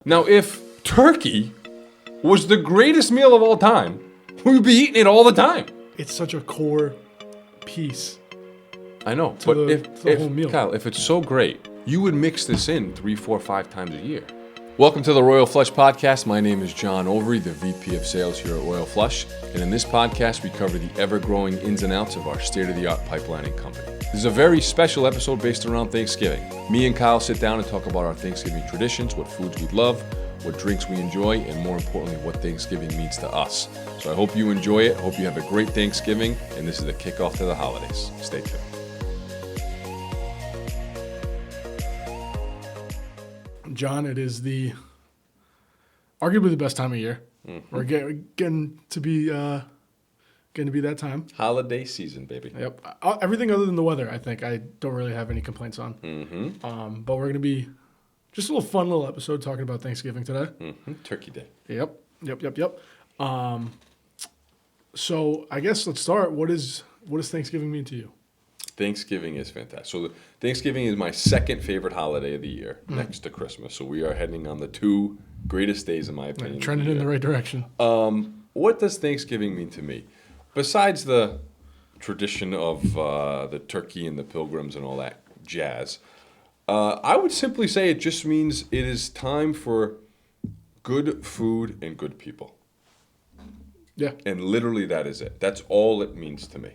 Now, if turkey was the greatest meal of all time, we'd be eating it all the time. It's such a core piece. I know, To but the whole meal. Kyle, if it's so great, you would mix this in 3, 4, 5 times a year. Welcome to the Royal Flush Podcast. My name is John Overy, the VP of Sales here at Royal Flush. And in this podcast, we cover the ever-growing ins and outs of our state-of-the-art pipelining company. This is a very special episode based around Thanksgiving. Me and Kyle sit down and talk about our Thanksgiving traditions, what foods we love, what drinks we enjoy, and more importantly, what Thanksgiving means to us. So I hope you enjoy it. I hope you have a great Thanksgiving. And this is the kickoff to the holidays. Stay tuned. John, it is arguably the best time of year. Mm-hmm. We're getting to be that time. Holiday season, baby. Yep. Everything other than the weather, I think I don't really have any complaints on. Mm-hmm. But we're gonna be just a little fun little episode talking about Thanksgiving today. Mm-hmm. Turkey Day. Yep. So I guess let's start. What does Thanksgiving mean to you? Thanksgiving is fantastic. So Thanksgiving is my second favorite holiday of the year, next to Christmas. So we are heading on the two greatest days, in my opinion. Trending in the right direction. What does Thanksgiving mean to me? Besides the tradition of the turkey and the pilgrims and all that jazz, I would simply say it just means it is time for good food and good people. Yeah. And literally that is it. That's all it means to me.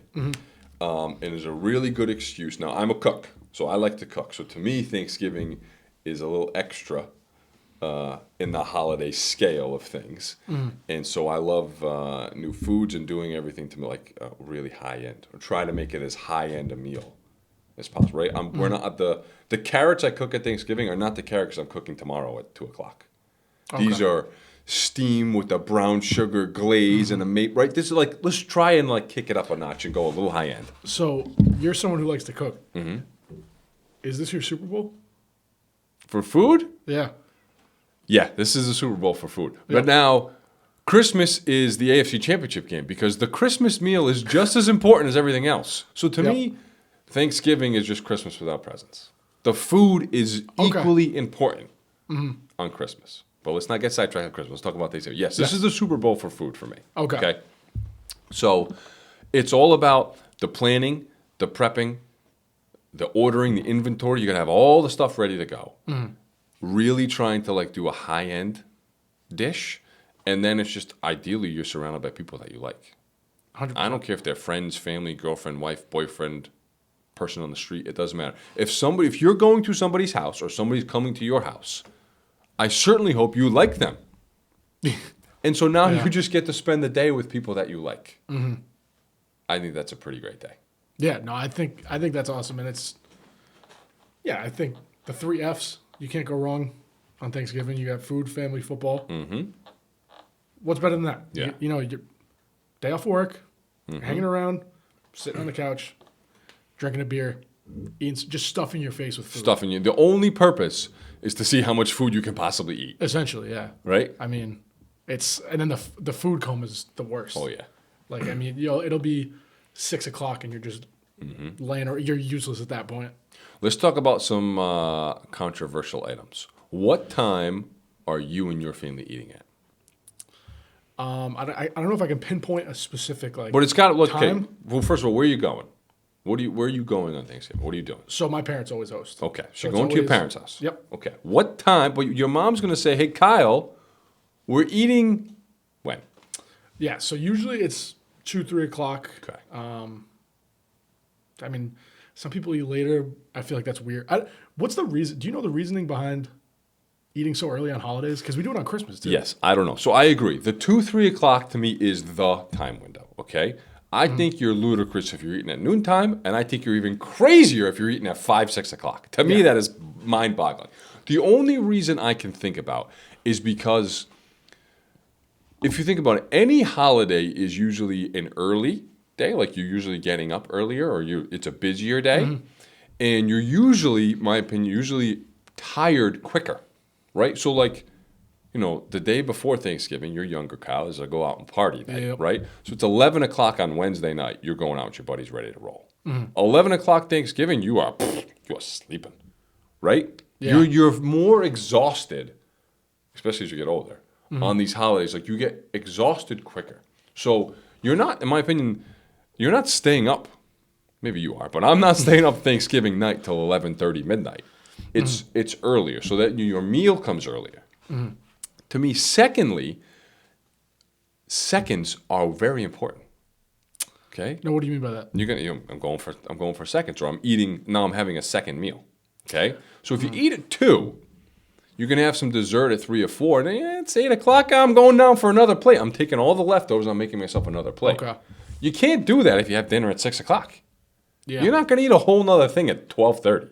And it's a really good excuse. Now, I'm a cook, so I like to cook. So to me, Thanksgiving is a little extra in the holiday scale of things. And so I love new foods and doing everything to me like really high end, or try to make it as high end a meal as possible, right? We're not the carrots I cook at Thanksgiving are not the carrots I'm cooking tomorrow at 2:00. Okay. These are steam with a brown sugar glaze and a right? This is like, let's try and like kick it up a notch and go a little high end. So you're someone who likes to cook. Is this your Super Bowl? For food? Yeah. Yeah, this is a Super Bowl for food. Yeah. But now, Christmas is the AFC Championship game because the Christmas meal is just as important as everything else. So to me, Thanksgiving is just Christmas without presents. The food is equally important on Christmas. But let's not get sidetracked on Christmas. Let's talk about Thanksgiving. Yes, this is the Super Bowl for food for me. Okay. So it's all about the planning, the prepping, the ordering, the inventory. You're going to have all the stuff ready to go. Really trying to like do a high-end dish. And then it's just ideally you're surrounded by people that you like. 100%. I don't care if they're friends, family, girlfriend, wife, boyfriend, person on the street. It doesn't matter. If you're going to somebody's house or somebody's coming to your house, I certainly hope you like them. And so now you just get to spend the day with people that you like. I think that's a pretty great day. Yeah, no, I think that's awesome. And I think the 3 Fs, you can't go wrong on Thanksgiving. You got food, family, football. What's better than that? Yeah. You know, your day off work, hanging around, sitting on the couch, drinking a beer, eating, just stuffing your face with food. Stuffing you. The only purpose is to see how much food you can possibly eat. Essentially, yeah. Right? I mean, and then the food coma is the worst. Oh, yeah. Like, I mean, it'll be 6:00 and you're just laying, or you're useless at that point. Let's talk about some controversial items. What time are you and your family eating at? I don't know if I can pinpoint a specific But it's got to look. Okay. time. Well, first of all, where are you going? Where are you going on Thanksgiving? What are you doing? So my parents always host. Okay, so it's you're going to your always- parents' house. Yep. Okay. What time? But your mom's going to say, "Hey, Kyle, we're eating when?" Yeah. So usually it's 2-3 o'clock. Okay. I mean, some people eat later. I feel like that's weird. What's the reason? Do you know the reasoning behind eating so early on holidays? Because we do it on Christmas too. Yes, I don't know. So I agree. The 2-3 o'clock to me is the time window. Okay. I think you're ludicrous if you're eating at noontime, and I think you're even crazier if you're eating at 5-6 o'clock. To me, that is mind-boggling. The only reason I can think about is because if you think about it, any holiday is usually an early day, like you're usually getting up earlier, or it's a busier day, and you're usually, in my opinion, tired quicker, right? So like, you know, the day before Thanksgiving, your younger Kyle is a go out and party day, right? So it's 11 o'clock on Wednesday night. You're going out with your buddies ready to roll. 11 o'clock Thanksgiving, you are sleeping, right? Yeah. You're more exhausted especially as you get older, on these holidays, like you get exhausted quicker. So you're not, in my opinion, you're not staying up. Maybe you are, but I'm not staying up Thanksgiving night till 11:30 midnight. It's earlier, so that your meal comes earlier. To me, secondly, seconds are very important. Okay. No, what do you mean by that? I'm going for seconds, or I'm having a second meal. Okay. So if you eat at 2, you're gonna have some dessert at 3 or 4. And then it's 8 o'clock. I'm going down for another plate. I'm taking all the leftovers. I'm making myself another plate. Okay. You can't do that if you have dinner at 6 o'clock. Yeah. You're not gonna eat a whole nother thing at 12:30.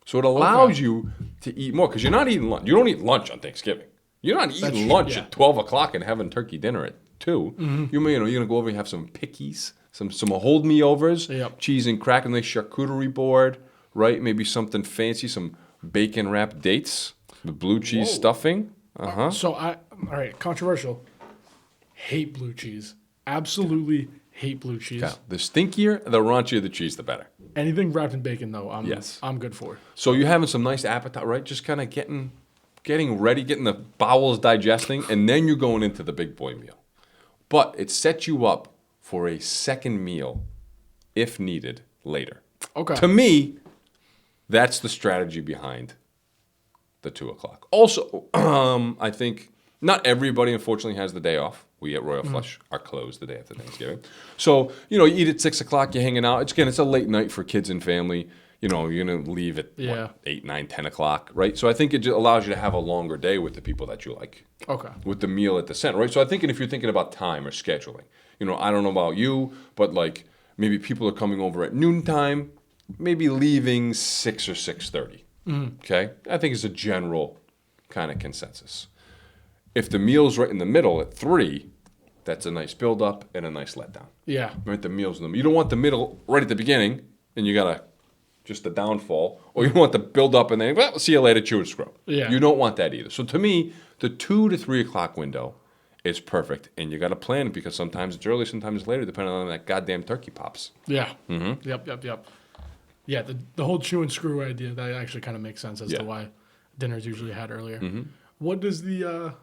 So it allows you to eat more because you're not eating lunch. You don't eat lunch on Thanksgiving. You're not eating lunch at 12 o'clock and having turkey dinner at 2. You're gonna go over and have some pickies, some hold me overs, cheese and crack, and a charcuterie board, right? Maybe something fancy, some bacon wrapped dates, the blue cheese stuffing. So all right, controversial. Hate blue cheese. Absolutely hate blue cheese. Okay. The stinkier, the raunchier the cheese, the better. Anything wrapped in bacon, though, Yes. I'm good for. So you're having some nice appetite, right? Just kind of getting ready, getting the bowels digesting, and then you're going into the big boy meal. But it sets you up for a second meal, if needed, later. Okay. To me, that's the strategy behind the 2 o'clock. Also, I think not everybody, unfortunately, has the day off. We at Royal Flush are closed the day after Thanksgiving. So, you eat at 6 o'clock, you're hanging out. It's a late night for kids and family. You're going to leave at 8, 9, 10 o'clock, right? So I think it just allows you to have a longer day with the people that you like. Okay. With the meal at the center, right? So I think if you're thinking about time or scheduling, I don't know about you, but like maybe people are coming over at noontime, maybe leaving 6 or 6:30. Okay? I think it's a general kind of consensus. If the meal's right in the middle at 3, that's a nice build-up and a nice letdown. Yeah. Right, the meal's in the middle. You don't want the middle right at the beginning, and you got just the downfall. Or you don't want the build-up and then, well, see you later, chew and scrub. Yeah. You don't want that either. So to me, the 2 to 3 o'clock window is perfect. And you got to plan it because sometimes it's early, sometimes it's later, depending on that goddamn turkey pops. Yeah. Yep. Yeah, the whole chew and screw idea, that actually kind of makes sense as to why dinner's usually had earlier. What does the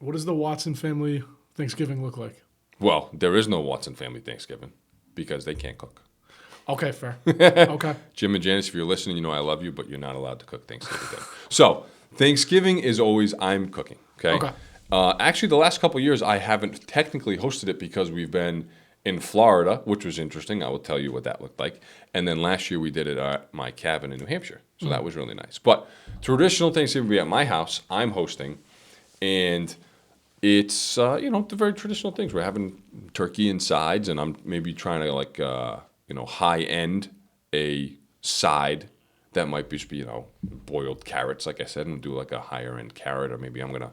Watson family Thanksgiving look like? Well, there is no Watson family Thanksgiving because they can't cook. Okay, fair. Okay. Jim and Janice, if you're listening, I love you, but you're not allowed to cook Thanksgiving dinner. So Thanksgiving is always I'm cooking, okay? Actually, the last couple of years, I haven't technically hosted it because we've been in Florida, which was interesting. I will tell you what that looked like. And then last year, we did it at my cabin in New Hampshire. So that was really nice. But traditional Thanksgiving would be at my house. I'm hosting. And it's, the very traditional things. We're having turkey and sides, and I'm maybe trying to, high-end a side that might be, boiled carrots, like I said, and do like a higher-end carrot, or maybe I'm going to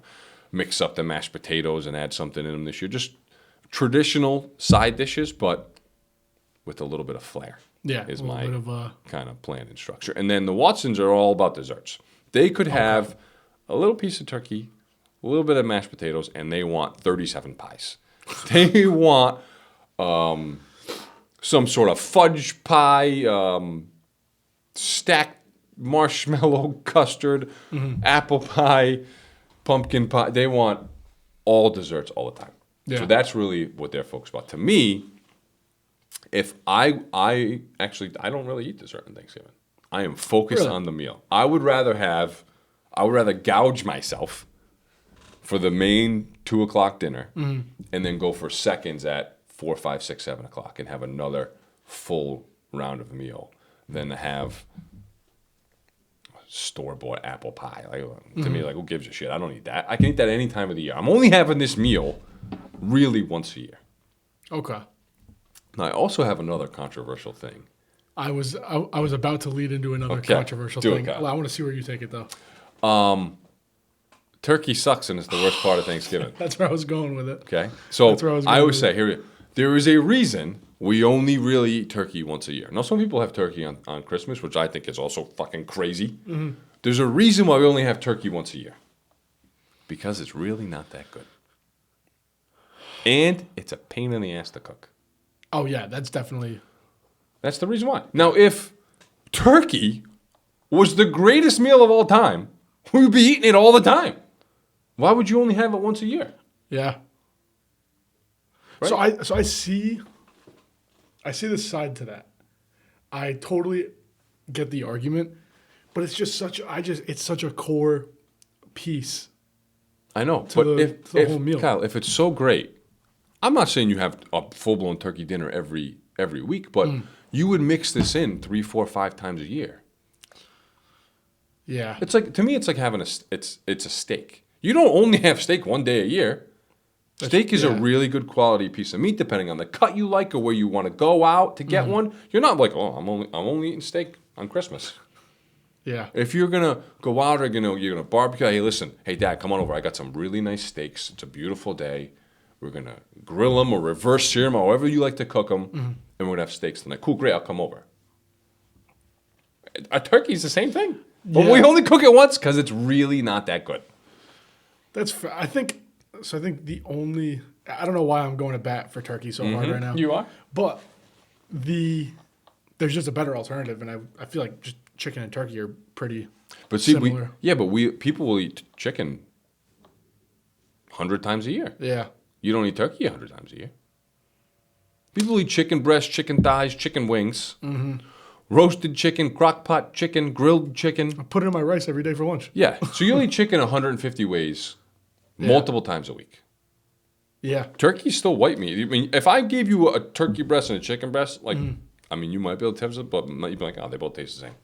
mix up the mashed potatoes and add something in them this year. Just traditional side dishes, but with a little bit of flair. Yeah, is a little my bit of kind of plan and structure. And then the Watsons are all about desserts. They could have a little piece of turkey, a little bit of mashed potatoes, and they want 37 pies. They want some sort of fudge pie, stacked marshmallow custard, apple pie, pumpkin pie. They want all desserts all the time. Yeah. So that's really what they're focused about. To me, if I don't really eat dessert on Thanksgiving. I am focused on the meal. I would rather gouge myself for the main 2 o'clock dinner and then go for seconds at 4, 5, 6, 7 o'clock and have another full round of meal than to have store-bought apple pie. To me, who gives a shit? I don't eat that. I can eat that any time of the year. I'm only having this meal really once a year. Okay. Now, I also have another controversial thing. I was about to lead into another controversial thing. I want to see where you take it, though. Turkey sucks, and it's the worst part of Thanksgiving. That's where I was going with it. Okay? So That's where I was going I always with say, there is a reason we only really eat turkey once a year. Now, some people have turkey on Christmas, which I think is also fucking crazy. There's a reason why we only have turkey once a year. Because it's really not that good. And it's a pain in the ass to cook. Oh, yeah, that's definitely... That's the reason why. Now, if turkey was the greatest meal of all time, we would be eating it all the time. Why would you only have it once a year? Yeah. Right? So I see the side to that. I totally get the argument, but it's just it's such a core piece. I know, To but the whole meal. Kyle, if it's so great, I'm not saying you have a full blown turkey dinner every week, but you would mix this in 3, 4, 5 times a year. Yeah. It's like, to me, it's like having it's a steak. You don't only have steak one day a year. Steak is a really good quality piece of meat, depending on the cut you like or where you want to go out to get one. You're not like, oh, I'm only eating steak on Christmas. Yeah. If you're gonna go out or you're gonna barbecue, hey, listen, hey, Dad, come on over. I got some really nice steaks. It's a beautiful day. We're gonna grill them or reverse sear them, however you like to cook them, and we're gonna have steaks tonight. Cool, great. I'll come over. A turkey's the same thing, but we only cook it once because it's really not that good. That's fair. I think the only I don't know why I'm going to bat for turkey so hard right now. You are, but there's just a better alternative, and I feel like just chicken and turkey are pretty. but see, similar. people will eat chicken 100 times a year. Yeah. You don't eat turkey 100 times a year. People eat chicken breast, chicken thighs, chicken wings, roasted chicken, crock pot chicken, grilled chicken. I put it in my rice every day for lunch. Yeah, so you'll eat chicken 150 ways, multiple times a week. Yeah. Turkey's still white meat. I mean, if I gave you a turkey breast and a chicken breast, like, I mean, you might be able to taste it, but you'd be like, oh, they both taste the same.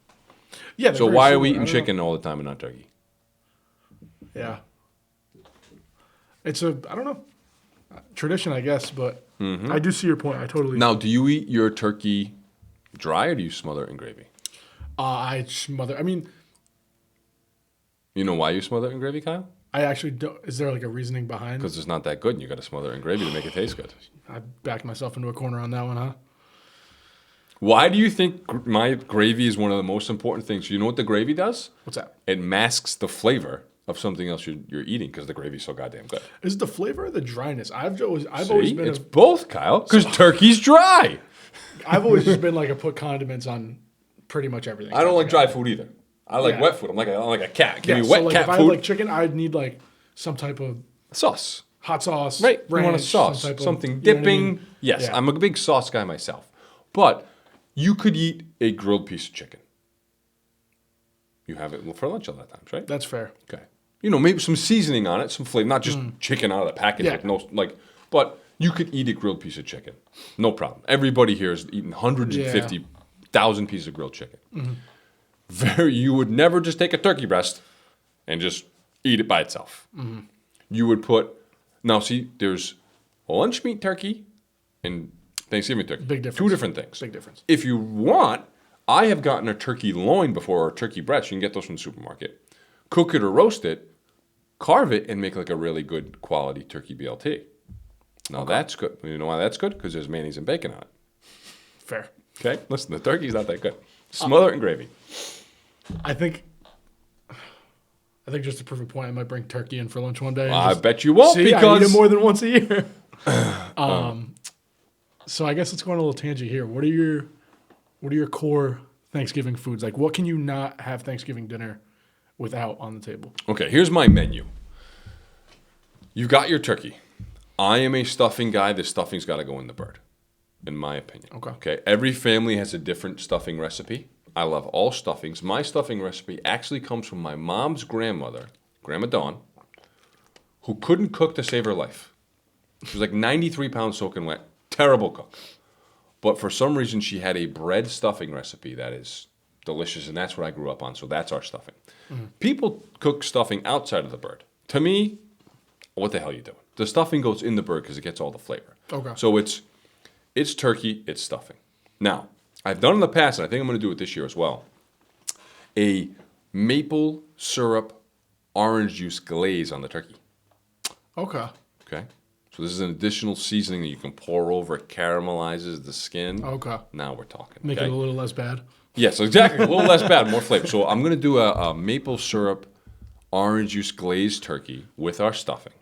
Yeah. So why are we eating chicken all the time and not turkey? Yeah. It's I don't know, tradition, I guess, but I do see your point. I totally. Now, do you eat your turkey dry or do you smother it in gravy? I smother. I mean, You know why you smother it in gravy, Kyle? I actually don't. Is there like a reasoning behind? Because it's not that good and you got to smother it in gravy to make it taste good. I backed myself into a corner on that one, huh? Why do you think my gravy is one of the most important things? You know what the gravy does? What's that? It masks the flavor of something else you're eating because the gravy's so goddamn good. Is it the flavor or the dryness? I've always See? been It's both, Kyle, because turkey's dry. I've always just been like a put condiments on pretty much everything. I don't like dry food either. I like Yeah. wet food. I'm like a cat. Give Yeah, me wet so like cat if I food. had like chicken, I'd need like some type of Sauce. hot sauce. Right. Ranch, You want a sauce. some type of- Something you know what I dipping. mean? Yes, Yeah. I'm a big sauce guy myself. But you could eat a grilled piece of chicken. You have it for lunch a lot of times, right? That's fair. Okay. You know, maybe some seasoning on it, some flavor, not just chicken out of the package Yeah. with no but you could eat a grilled piece of chicken. No problem. Everybody here is eating 150,000 pieces of grilled chicken. You would never just take a turkey breast and just eat it by itself. You would now see, there's lunch meat turkey and Thanksgiving turkey. Big difference. Two different things. Big difference. If you want, I have gotten a turkey loin before, or a turkey breast. You can get those from the supermarket. Cook it or roast it, carve it, and make like a really good quality turkey BLT. Now that's good. You know why that's good? Because there's mayonnaise and bacon on it. Fair. Okay? Listen, the turkey's not that good. Smother it in gravy. I think just to prove a point, I might bring turkey in for lunch one day. and I just- bet you won't See, I eat because it more than once a year. So I guess let's go on a little tangent here. What are your core Thanksgiving foods? Like, what can you not have Thanksgiving dinner without on the table? Okay, here's my menu. You got your turkey. I am a stuffing guy. The stuffing's got to go in the bird, in my opinion. Okay. Every family has a different stuffing recipe. I love all stuffings. My stuffing recipe actually comes from my mom's grandmother, Grandma Dawn, who couldn't cook to save her life. She was like 93 pounds soaking wet. Terrible cook. But for some reason, she had a bread stuffing recipe that is delicious, and that's what I grew up on, so that's our stuffing. People cook stuffing outside of the bird. To me, what the hell are you doing? The stuffing goes in the bird because it gets all the flavor. Okay. So it's turkey, it's stuffing. Now, I've done in the past, and I think I'm going to do it this year as well, a maple syrup orange juice glaze on the turkey. Okay. Okay? So this is an additional seasoning that you can pour over. It caramelizes the skin. Okay. Now we're talking. Make okay? it a little less bad. Yes, exactly. A little less bad, more flavor. So I'm going to do a maple syrup orange juice glazed turkey with our stuffing.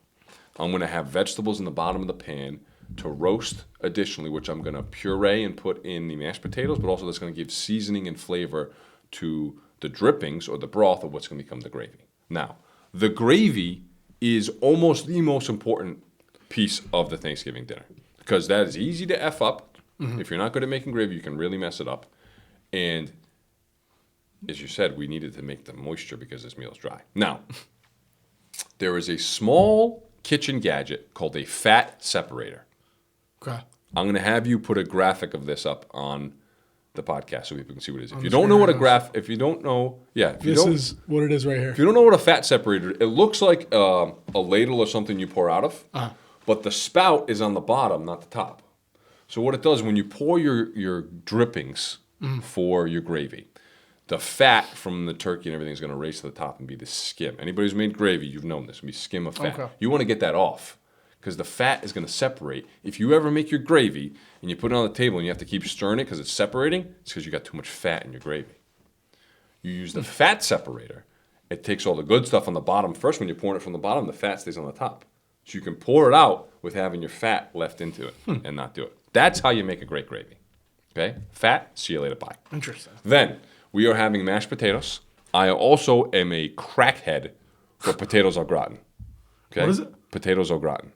I'm going to have vegetables in the bottom of the pan to roast additionally, which I'm going to puree and put in the mashed potatoes, but also that's going to give seasoning and flavor to the drippings or the broth of what's going to become the gravy. Now, the gravy is almost the most important piece of the Thanksgiving dinner because that is easy to F up. If you're not good at making gravy, you can really mess it up. And as you said, we needed to make the moisture because this meal is dry. Now, there is a small kitchen gadget called a fat separator. Okay. I'm going to have you put a graphic of this up on the podcast so people can see what it is. If you don't know what if you don't know, This is what it is right here. If you don't know what a fat separator, it looks like a ladle or something you pour out of, but the spout is on the bottom, not the top. So what it does when you pour your drippings for your gravy, the fat from the turkey and everything is going to race to the top and be the skim. Anybody who's made gravy, you've known this. It'll be skim of fat. Okay. You want to get that off because the fat is going to separate. If you ever make your gravy and you put it on the table and you have to keep stirring it because it's separating, it's because you got too much fat in your gravy. You use the fat separator. It takes all the good stuff on the bottom first. When you're pouring it from the bottom, the fat stays on the top. So you can pour it out with having your fat left into it and not do it. That's how you make a great gravy. Okay? Fat, see you later, bye. Interesting. Then we are having mashed potatoes. I also am a crackhead for potatoes au gratin. Okay? What is it? Potatoes au gratin.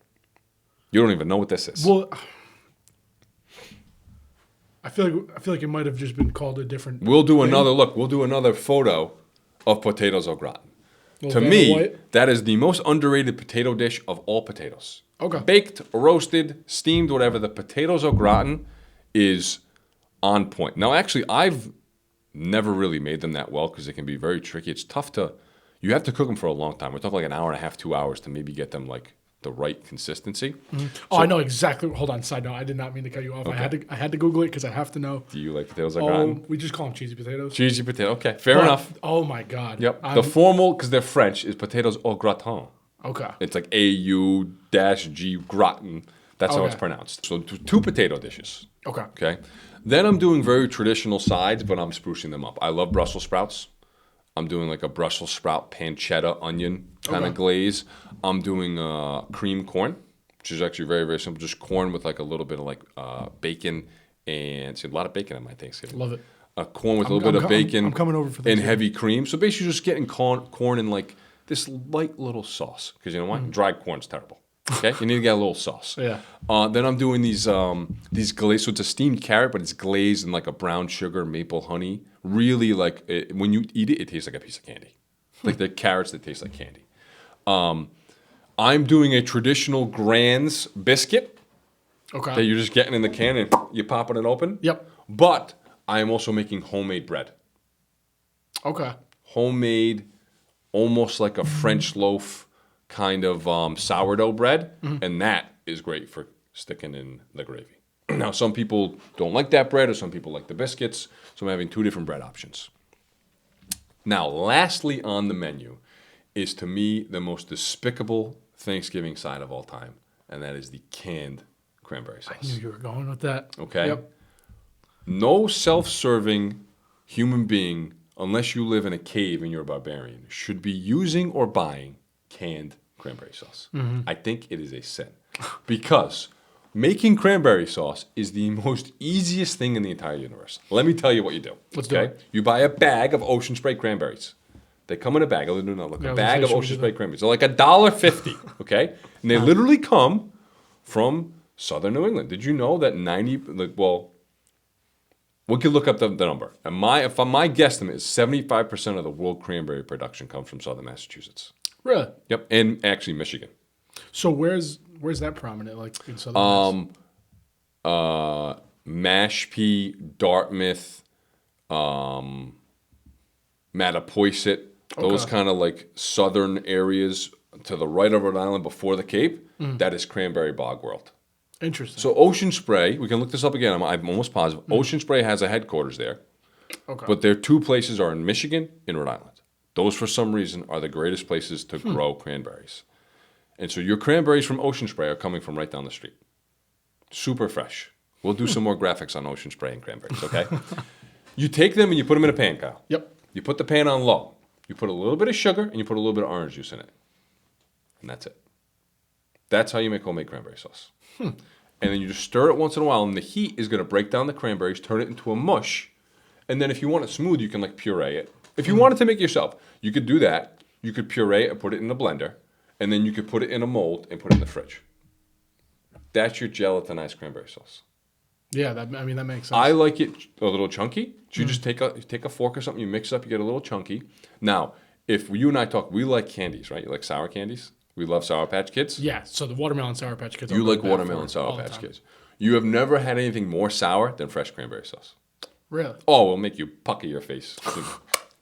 You don't even know what this is. Well, I feel like it might have just been called a different. We'll do another look. We'll do another photo of potatoes au gratin. To me, that is the most underrated potato dish of all potatoes. Okay. Baked, roasted, steamed, whatever. The potatoes au gratin is on point. Now, actually, I've never really made them that well because they can be very tricky. It's tough to. You have to cook them for a long time. We're talking like an hour and a half, 2 hours to maybe get them like the right consistency. Mm-hmm. Oh, so, I know exactly. Hold on, side note. I did not mean to cut you off. Okay. I had to Google it because I have to know. Do you like potatoes au gratin? We just call them cheesy potatoes. Cheesy potato. Okay, fair enough. Oh my god. Yep. The formal, because they're French, is potatoes au gratin. Okay. It's like AU-G gratin. That's how it's pronounced. So two potato dishes. Okay. Okay. Then I'm doing very traditional sides, but I'm sprucing them up. I love Brussels sprouts. I'm doing like a Brussels sprout pancetta onion kind of glaze. I'm doing cream corn, which is actually very, very simple. Just corn with like a little bit of like bacon and see, a lot of bacon on my Thanksgiving. Love it. Corn with a little bit of bacon. I'm coming over for this. And heavy cream. So basically just getting corn in like this light little sauce. Because you know what? Dried corn's terrible. Okay? You need to get a little sauce. Yeah. Then I'm doing these glazed. So it's a steamed carrot, but it's glazed in like a brown sugar, maple honey. Really like, when you eat it, it tastes like a piece of candy. Like the carrots that taste like candy. I'm doing a traditional Grand's biscuit. Okay. That you're just getting in the can and you're popping it open. Yep. But I am also making homemade bread. Okay. Homemade, almost like a French loaf kind of sourdough bread. And that is great for sticking in the gravy. Now, some people don't like that bread or some people like the biscuits. So I'm having two different bread options. Now, lastly on the menu is to me the most despicable Thanksgiving side of all time. And that is the canned cranberry sauce. I knew you were going with that. Okay? Yep. No self-serving human being, unless you live in a cave and you're a barbarian, should be using or buying canned cranberry sauce. I think it is a sin. Because making cranberry sauce is the most easiest thing in the entire universe. Let me tell you what you do. Let's do it. You buy a bag of Ocean Spray cranberries. They come in a bag. A bag of Ocean Spray cranberries. They're like $1.50, okay? And they literally come from southern New England. Did you know that we could look up the number. And my guesstimate is 75% of the world cranberry production comes from southern Massachusetts. Really? Yep, and actually Michigan. So where's that prominent, like in southern Mass? Mashpee, Dartmouth, Mattapoisett, those kind of like southern areas to the right of Rhode Island before the Cape, that is cranberry bog world. Interesting. So Ocean Spray, we can look this up again. I'm almost positive. Ocean Spray has a headquarters there. Okay. But their two places are in Michigan and Rhode Island. Those, for some reason, are the greatest places to grow cranberries. And so your cranberries from Ocean Spray are coming from right down the street. Super fresh. We'll do some more graphics on Ocean Spray and cranberries, okay? You take them and you put them in a pan, Kyle. Yep. You put the pan on low. You put a little bit of sugar and you put a little bit of orange juice in it. And that's it. That's how you make homemade cranberry sauce. And then you just stir it once in a while, and the heat is going to break down the cranberries, turn it into a mush. And then if you want it smooth, you can like puree it. If you wanted to make it yourself, you could do that. You could puree it and put it in a blender. and then you could put it in a mold and put it in the fridge. That's your gelatinized cranberry sauce. Yeah, that makes sense. I like it a little chunky. So you just take a fork or something, you mix it up, you get a little chunky. Now, if you and I talk, we like candies, right? You like sour candies? We love Sour Patch Kids. Yeah, so the watermelon Sour Patch Kids. You like watermelon Sour Patch Kids. You have never had anything more sour than fresh cranberry sauce. Really? Oh, it'll make you pucker your face.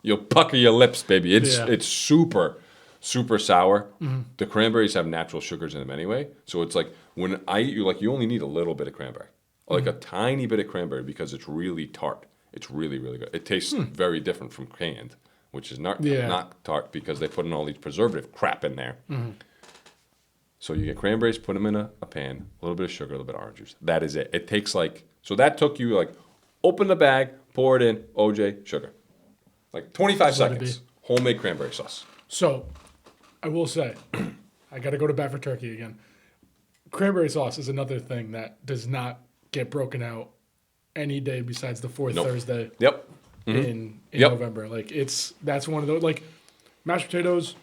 You'll pucker your lips, baby. It's super, super sour. Mm-hmm. The cranberries have natural sugars in them anyway. So it's like when I eat, you only need a little bit of cranberry. Like a tiny bit of cranberry because it's really tart. It's really, really good. It tastes very different from canned, which is not tart because they put in all these preservative crap in there. Mm-hmm. So you get cranberries, put them in a pan, a little bit of sugar, a little bit of orange juice. That is it. It takes so that took you open the bag, pour it in, OJ, sugar. 25 seconds. Homemade cranberry sauce. So I will say, I got to go to bat for turkey again. Cranberry sauce is another thing that does not get broken out any day besides the fourth Thursday. Yep. Mm-hmm. In November. That's one of those, mashed potatoes,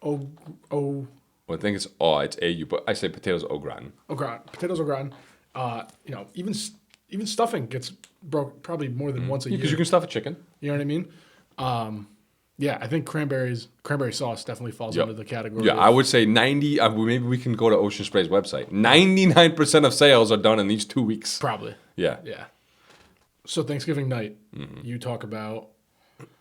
Well, I think it's AU, but I say potatoes au gratin. Potatoes au gratin. Even stuffing gets broke probably more than once a year. Because you can stuff a chicken. You know what I mean? Yeah, I think cranberry sauce definitely falls under the category. Yeah, I would say 90. Maybe we can go to Ocean Spray's website. 99% of sales are done in these 2 weeks. Probably. Yeah. Yeah. So Thanksgiving night, you talk about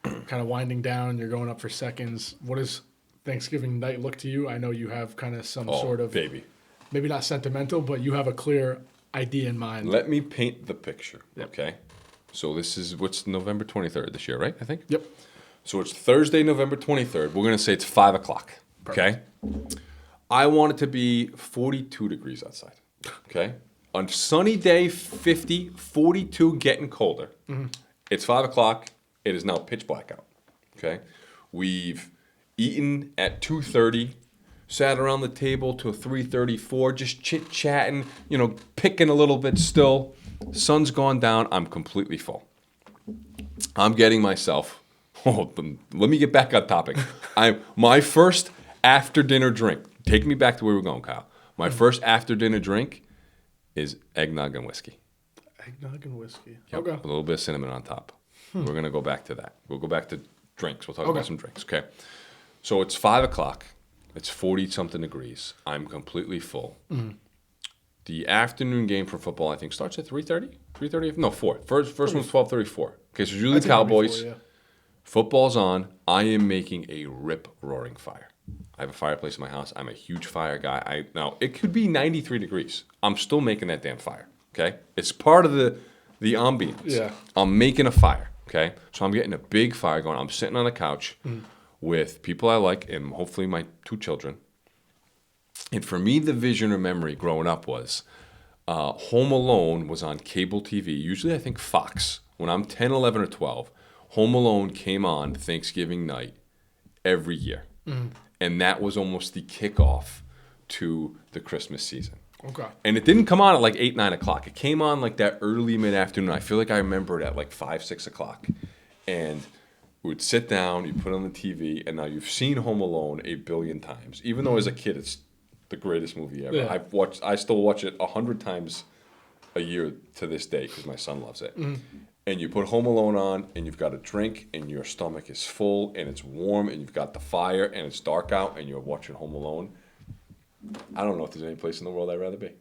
kind of winding down. You're going up for seconds. What does Thanksgiving night look to you? I know you have kind of some sort of baby. Maybe not sentimental, but you have a clear idea in mind. Let me paint the picture. Yep. Okay. So this is what's November 23rd this year, right? I think. Yep. So it's Thursday, November 23rd. We're going to say it's 5 o'clock. Okay. I want it to be 42 degrees outside. Okay. On sunny day, 50, 42, getting colder. Mm-hmm. It's 5 o'clock. It is now pitch black out. Okay. We've eaten at 2:30, sat around the table till 3:34, just chit-chatting, picking a little bit still. Sun's gone down. I'm completely full. I'm getting myself... let me get back on topic. My first after-dinner drink. Take me back to where we're going, Kyle. My first after-dinner drink is eggnog and whiskey. Eggnog and whiskey. Yep, Okay. A little bit of cinnamon on top. We're going to go back to that. We'll go back to drinks. We'll talk about some drinks, okay? So it's 5 o'clock. It's 40-something degrees. I'm completely full. Mm-hmm. The afternoon game for football, I think, starts at 3:30? 3:30? No, 4. First one's 12:34. Okay, so it's usually the Cowboys. Before, yeah. Football's on. I am making a rip-roaring fire. I have a fireplace in my house. I'm a huge fire guy. Now, it could be 93 degrees. I'm still making that damn fire, okay? It's part of the ambience. Yeah. I'm making a fire, okay? So I'm getting a big fire going. I'm sitting on the couch with people I like and hopefully my 2 children. And for me, the vision or memory growing up was Home Alone was on cable TV, usually I think Fox. When I'm 10, 11, or 12, Home Alone came on Thanksgiving night every year. Mm-hmm. And that was almost the kickoff to the Christmas season. Okay. And it didn't come on at 8, 9 o'clock. It came on that early mid-afternoon. I feel like I remember it at 5, 6 o'clock. And we would sit down, you put on the TV, and now you've seen Home Alone 8 billion times. Even though as a kid it's the greatest movie ever. Yeah. I still watch it 100 times a year to this day because my son loves it. Mm-hmm. And you put Home Alone on, and you've got a drink, and your stomach is full, and it's warm, and you've got the fire, and it's dark out, and you're watching Home Alone. I don't know if there's any place in the world I'd rather be.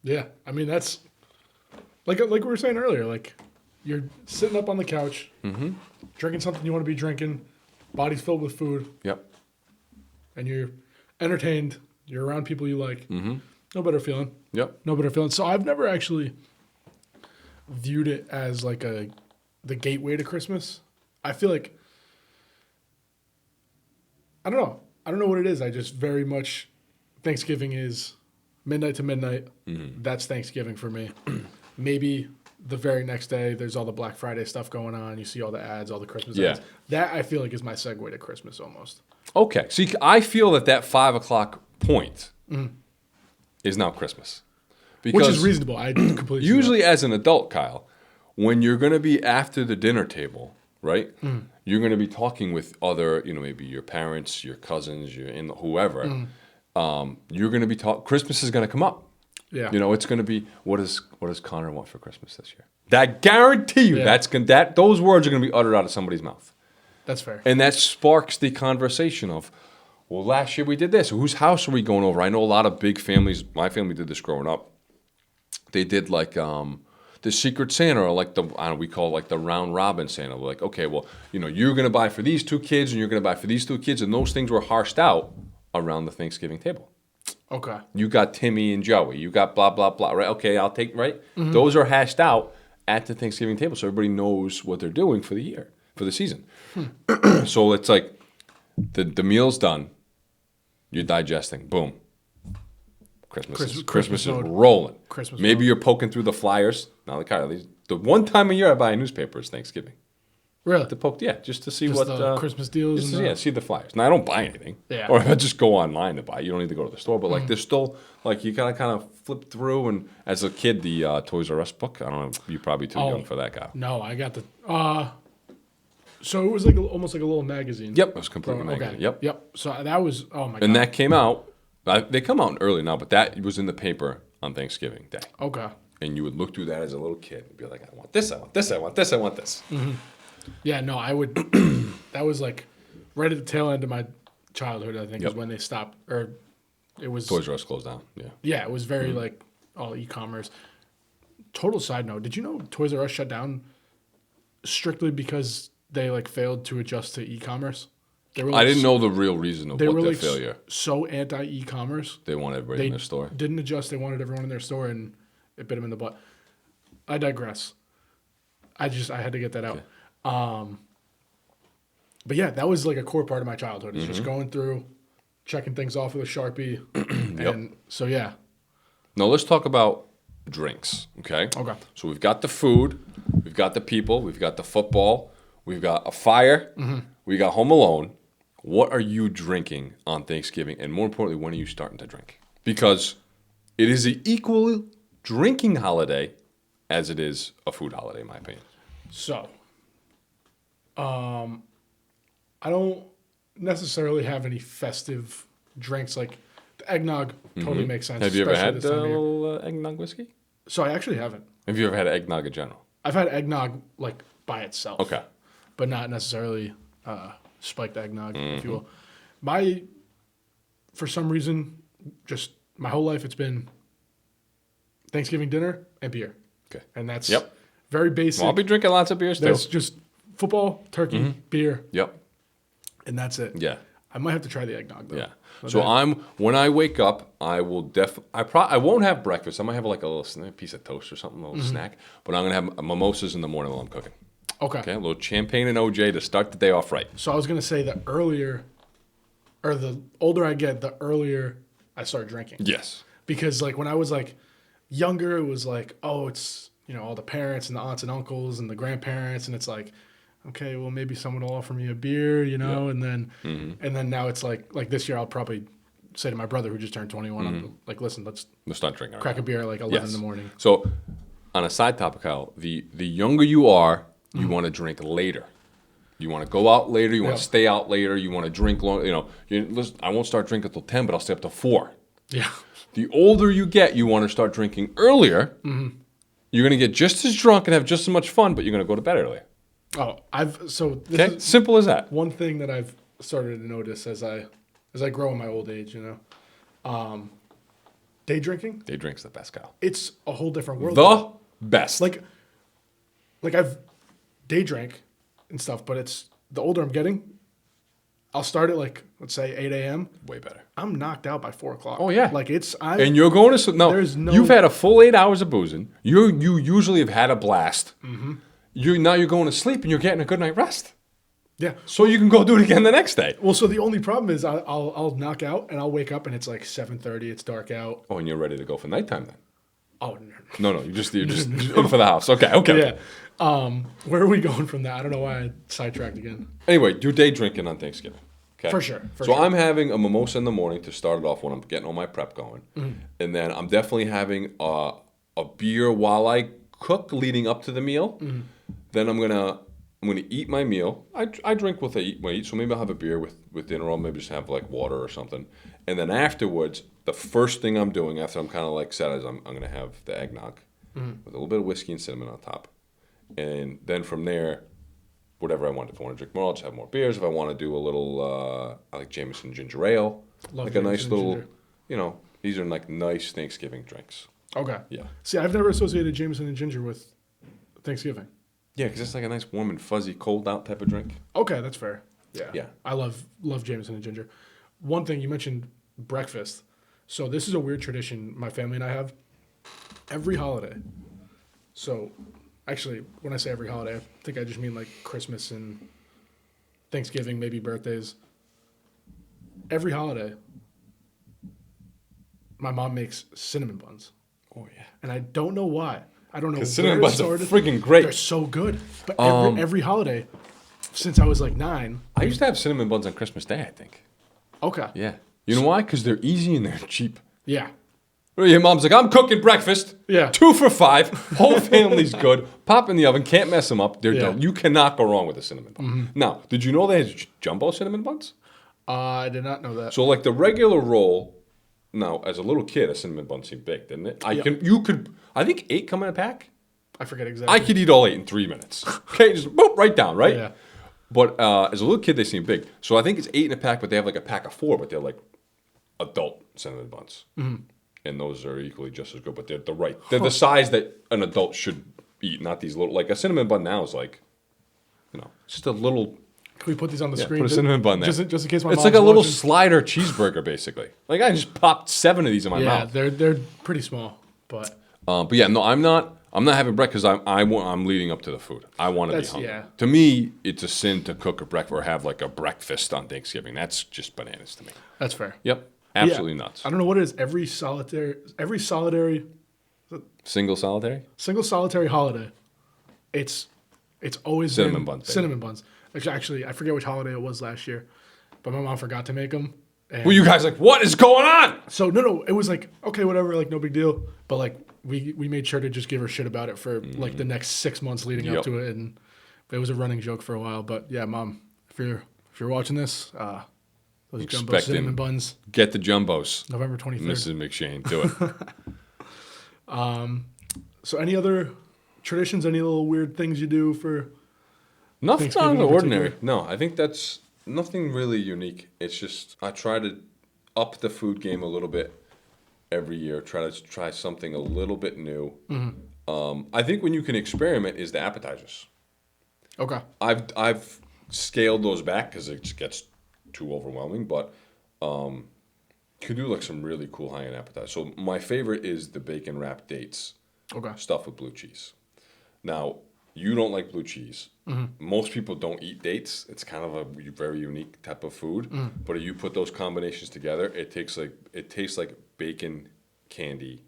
Yeah, I mean, that's like we were saying earlier. You're sitting up on the couch, drinking something you want to be drinking, body's filled with food. Yep. And you're entertained. You're around people you like. Mm-hmm. No better feeling. Yep. No better feeling. So I've never actually viewed it as the gateway to Christmas. I feel like I don't know what it is. I just very much Thanksgiving is midnight to midnight. Mm-hmm. That's Thanksgiving for me. Maybe the very next day there's all the Black Friday stuff going on. You see all the ads, all the Christmas ads. That I feel like is my segue to Christmas almost. Okay. See, I feel that 5 o'clock point is now Christmas. Which is reasonable. I completely usually as an adult, Kyle, when you're going to be after the dinner table, right? You're going to be talking with other, maybe your parents, your cousins, whoever. You're going to be Christmas is going to come up. Yeah. It's going to be what does Connor want for Christmas this year? That guarantee you those words are going to be uttered out of somebody's mouth. That's fair. And that sparks the conversation of, well, last year we did this. Whose house are we going over? I know a lot of big families. My family did this growing up. They did like the Secret Santa, or like we call it like the round robin Santa. We're like, okay, well, you're going to buy for these 2 kids and you're going to buy for these 2 kids. And those things were harshed out around the Thanksgiving table. Okay. You got Timmy and Joey. You got blah, blah, blah, right? Okay, I'll take, right? Those are hashed out at the Thanksgiving table so everybody knows what they're doing for the year, for the season. So it's like the meal's done. You're digesting. Boom. Christmas is rolling. Maybe you're poking through the flyers. Now, the one time a year I buy a newspaper is Thanksgiving. Really? To poke, just to see just what the Christmas deals. See the flyers. Now I don't buy anything. Yeah. Or I just go online to buy. You don't need to go to the store. But like, there's still you gotta kind of flip through. And as a kid, the Toys R Us book. I don't know. You're probably too young for that guy. No, I got the. So it was like almost like a little magazine. Yep, it was completely magazine. Okay. Yep. So that was God. And that came out. They come out early now, but that was in the paper on Thanksgiving Day. Okay. And you would look through that as a little kid and be like, I want this, I want this, I want this, I want this. Yeah, no, I would. That was like right at the tail end of my childhood, I think, is when they stopped. Or it was. Toys R Us closed down, yeah. Yeah, it was very like all e-commerce. Total side note, did you know Toys R Us shut down strictly because they like failed to adjust to e-commerce? I didn't know the real reason of what their failure. So anti-e-commerce. They want everybody in their store. Didn't adjust. They wanted everyone in their store, and it bit them in the butt. I digress. I had to get that out. But yeah, that was like a core part of my childhood. It's just going through, checking things off with a Sharpie. And so, yeah. Now, let's talk about drinks, okay? Okay. So we've got the food, we've got the people, we've got the football, we've got a fire, we got Home Alone. What are you drinking on Thanksgiving? And more importantly, when are you starting to drink? Because it is an equal drinking holiday as it is a food holiday, in my opinion. So, I don't necessarily have any festive drinks. Like the eggnog totally makes sense. Have you ever had a little eggnog whiskey? So I actually haven't. Have you ever had eggnog in general? I've had eggnog like by itself. Okay. But not necessarily spiked eggnog, if you will. For some reason, just my whole life, it's been Thanksgiving dinner and beer. Okay. And that's very basic. Well, I'll be drinking lots of beers too. That's just football, turkey, beer. Yep. And that's it. Yeah. I might have to try the eggnog though. Yeah. So when I wake up, I will I won't have breakfast. I might have like a little piece of toast or something, a little snack. But I'm gonna have mimosas in the morning while I'm cooking. Okay. Okay. A little champagne and OJ to start the day off right. So I was gonna say the older I get, the earlier I start drinking. Yes. Because like when I was like younger, it was like, oh, it's all the parents and the aunts and uncles and the grandparents, and it's like, okay, well maybe someone will offer me a beer, and then now it's like this year I'll probably say to my brother who just turned 21, I'm like, listen, let's start drinking. Crack a beer at like 11 in the morning. So on a side topic, Kyle, the younger you are, you want to drink later. You want to go out later. You want to stay out later. You want to drink long. Listen, I won't start drinking till 10, but I'll stay up till 4. Yeah. The older you get, you want to start drinking earlier. You're going to get just as drunk and have just as much fun, but you're going to go to bed earlier. Oh, This is simple as that. One thing that I've started to notice as I grow in my old age, day drinking. Day drink's the best, Kyle. It's a whole different world. The best. Like I've day drank and stuff, but it's the older I'm getting, I'll start at like, let's say 8 a.m. Way better. I'm knocked out by 4 o'clock. Oh yeah. Like and you're going to sleep. No, you've had a full 8 hours of boozing. You usually have had a blast. Now you're going to sleep and you're getting a good night rest. Yeah. So you can go do it again the next day. Well, so the only problem is I'll knock out and I'll wake up and it's like 7:30. It's dark out. Oh, and you're ready to go for nighttime then? Oh no. You're just in for the house. Okay. Yeah. Where are we going from that? I don't know why I sidetracked again. Anyway, you're day drinking on Thanksgiving. Okay. For sure. I'm having a mimosa in the morning to start it off when I'm getting all my prep going, and then I'm definitely having a beer while I cook leading up to the meal. Then I'm gonna I'm going to eat my meal. I drink what I eat, so maybe I'll have a beer with dinner, or maybe just have like water or something. And then afterwards, the first thing I'm doing after I'm kind of like set is I'm going to have the eggnog with a little bit of whiskey and cinnamon on top. And then from there, whatever I want. If I want to drink more, I'll just have more beers. If I want to do a little, I like Jameson ginger ale. Love like Jameson a nice little, ginger. These are like nice Thanksgiving drinks. Okay. Yeah. See, I've never associated Jameson and ginger with Thanksgiving. Yeah, because it's like a nice warm and fuzzy, cold out type of drink. Okay, that's fair. Yeah. Yeah. I love Jameson and ginger. One thing you mentioned, breakfast. So this is a weird tradition my family and I have. Every holiday. So actually, when I say every holiday, I think I just mean like Christmas and Thanksgiving, maybe birthdays. Every holiday, my mom makes cinnamon buns. Oh, yeah. And I don't know why. I don't know. Because cinnamon buns are freaking great. They're so good. But every holiday, since I was like 9. I used to have cinnamon buns on Christmas Day, I think. Okay. Yeah. You know why? Because they're easy and they're cheap. Yeah. Your mom's like, I'm cooking breakfast. Yeah. 2 for $5. Whole family's good. Pop in the oven. Can't mess them up. They're done. You cannot go wrong with a cinnamon bun. Mm-hmm. Now, did you know they had jumbo cinnamon buns? I did not know that. So like the regular roll, now as a little kid, a cinnamon bun seemed big, didn't it? I think 8 come in a pack. I forget exactly. I could eat all 8 in 3 minutes. Okay, just boop, right down, right? Yeah. But as a little kid, they seem big. So I think it's 8 in a pack, but they have like a pack of 4, but they're like adult cinnamon buns. Mm-hmm. And those are equally just as good, but they're they're the size that an adult should eat, not these little, like a cinnamon bun now is like, just a little. Can we put these on the screen? Put a cinnamon bun there. Just in case my It's mom's like a little watching. slider cheeseburger, basically. Like I just popped 7 of these in my Yeah, mouth. they're pretty small, but Yeah, no, I'm not having breakfast. I'm leading up to the food. I want to be hungry. Yeah. To me, it's a sin to cook a breakfast or have like a breakfast on Thanksgiving. That's just bananas to me. that's fair. Yep, absolutely Yeah. nuts. I don't know what it is. Every solitary Single solitary? single solitary holiday, it's always Cinnamon been buns, baby. Cinnamon buns. Actually, I forget which holiday it was last year, but my mom forgot to make them. Were you guys like, what is going on? So no, it was like okay, whatever, like no big deal. But like we made sure to just give her shit about it for like the next 6 months leading up Yep. to it, and it was a running joke for a while. But yeah, Mom, if you're watching this, those jumbo Expecting- cinnamon buns, Get the jumbos, November 23rd. Mrs. McShane. Do it. So any other traditions? Any little weird things you do for? Nothing out of Thanksgiving the in ordinary. particular? No, I think that's nothing really unique. It's just I try to up the food game a little bit every year. Try something a little bit new. I think when you can experiment is the appetizers. Okay. I've scaled those back because it just gets too overwhelming. But you can do like some really cool high end appetizers. So my favorite is the bacon wrapped dates. Okay. Stuffed with blue cheese. Now, you don't like blue cheese. Most people don't eat dates. It's kind of a very unique type of food. But if you put those combinations together, it tastes like bacon candy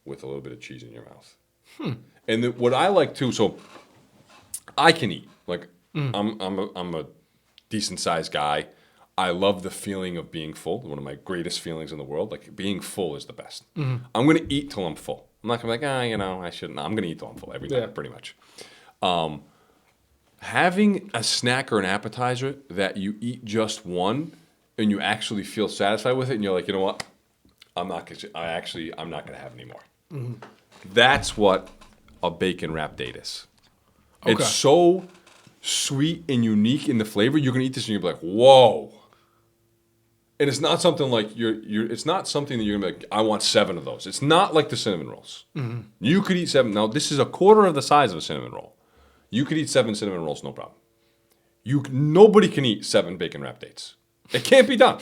with a little bit of cheese in your mouth. And what I like too, so I can eat. Like I'm a decent sized guy. I love the feeling of being full. One of my greatest feelings in the world. Like being full is the best. I'm gonna eat till I'm full. I'm not gonna be like, I shouldn't. I'm gonna eat till I'm full every night, pretty much. Having a snack or an appetizer that you eat just one and you actually feel satisfied with it, and you're like, you know what? I'm not gonna have any more. That's what a bacon wrap date is. Okay. It's so sweet and unique in the flavor. You're gonna eat this and you'll be like, whoa. And it's not something like it's not something that you're gonna be like, I want 7 of those. It's not like the cinnamon rolls. You could eat 7. Now this is a quarter of the size of a cinnamon roll. You could eat 7 cinnamon rolls, no problem. Nobody can eat 7 bacon wrap dates. It can't be done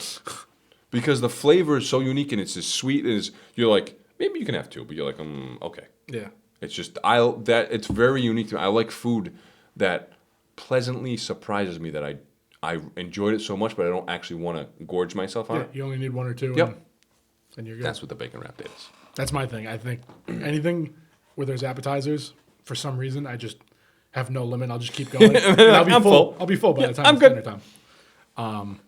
because the flavor is so unique and it's as sweet as you're like, maybe you can have 2, but you're like, okay. Yeah. It's just it's very unique to me. I like food that pleasantly surprises me that I enjoyed it so much, but I don't actually want to gorge myself on Yeah. it. You only need 1 or 2. Yep. And you're good. That's what the bacon wrap date is. That's my thing. I think anything where there's appetizers, for some reason, I just have no limit. I'll just keep going. And I'll be I'm full. full. I'll be full by the time I'm it's good. dinner time.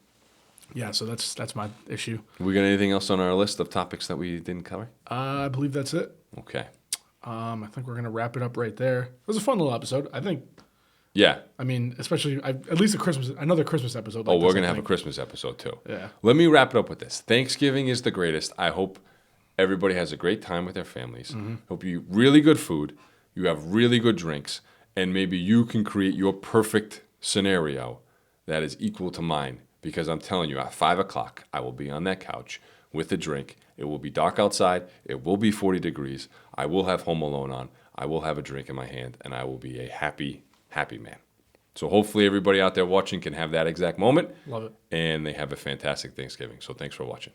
Yeah, so that's my issue. We got anything else on our list of topics that we didn't cover? I believe that's it. Okay. I think we're gonna wrap it up right there. It was a fun little episode. I think Yeah. I mean, especially at least another Christmas episode. Oh, Like we're this, going I to have a think. Christmas episode too. Yeah. Let me wrap it up with this. Thanksgiving is the greatest. I hope everybody has a great time with their families. Hope you eat really good food, you have really good drinks, and maybe you can create your perfect scenario that is equal to mine. Because I'm telling you, at 5 o'clock, I will be on that couch with a drink. It will be dark outside. It will be 40 degrees. I will have Home Alone on. I will have a drink in my hand, and I will be a happy, happy man. So hopefully everybody out there watching can have that exact moment. Love it. And they have a fantastic Thanksgiving. So thanks for watching.